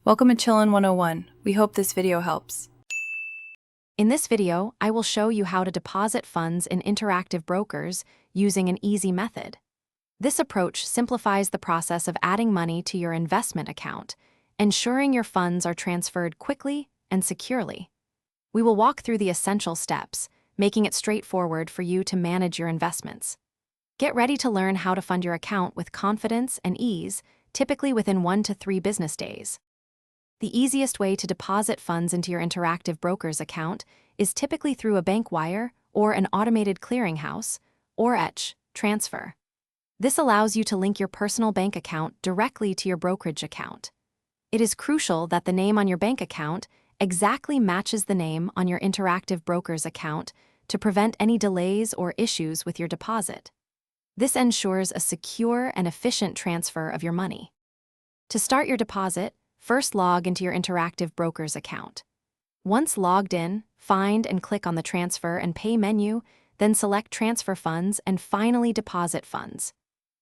Welcome to Chillin' 101. We hope this video helps. In this video, I will show you how to deposit funds in Interactive Brokers using an easy method. This approach simplifies the process of adding money to your investment account, ensuring your funds are transferred quickly and securely. We will walk through the essential steps, making it straightforward for you to manage your investments. Get ready to learn how to fund your account with confidence and ease, typically within 1 to 3 business days. The easiest way to deposit funds into your Interactive Brokers account is typically through a bank wire or an automated clearinghouse, or ETC, transfer. This allows you to link your personal bank account directly to your brokerage account. It is crucial that the name on your bank account exactly matches the name on your Interactive Brokers account to prevent any delays or issues with your deposit. This ensures a secure and efficient transfer of your money. To start your deposit, first log into your Interactive Brokers account. Once logged in, find and click on the Transfer and Pay menu, then select Transfer Funds and finally Deposit Funds.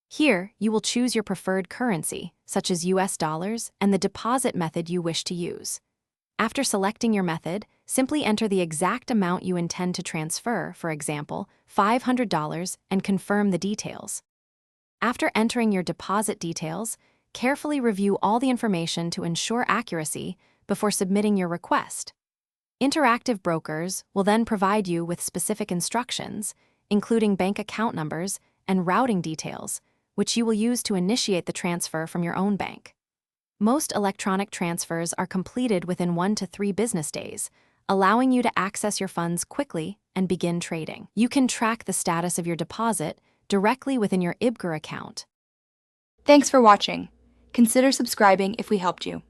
Here, you will choose your preferred currency, such as US dollars, and the deposit method you wish to use. After selecting your method, simply enter the exact amount you intend to transfer, for example, $500, and confirm the details. After entering your deposit details, carefully review all the information to ensure accuracy before submitting your request. Interactive Brokers will then provide you with specific instructions, including bank account numbers and routing details, which you will use to initiate the transfer from your own bank. Most electronic transfers are completed within 1 to 3 business days, allowing you to access your funds quickly and begin trading. You can track the status of your deposit directly within your IBKR account. Thanks for watching. Consider subscribing if we helped you.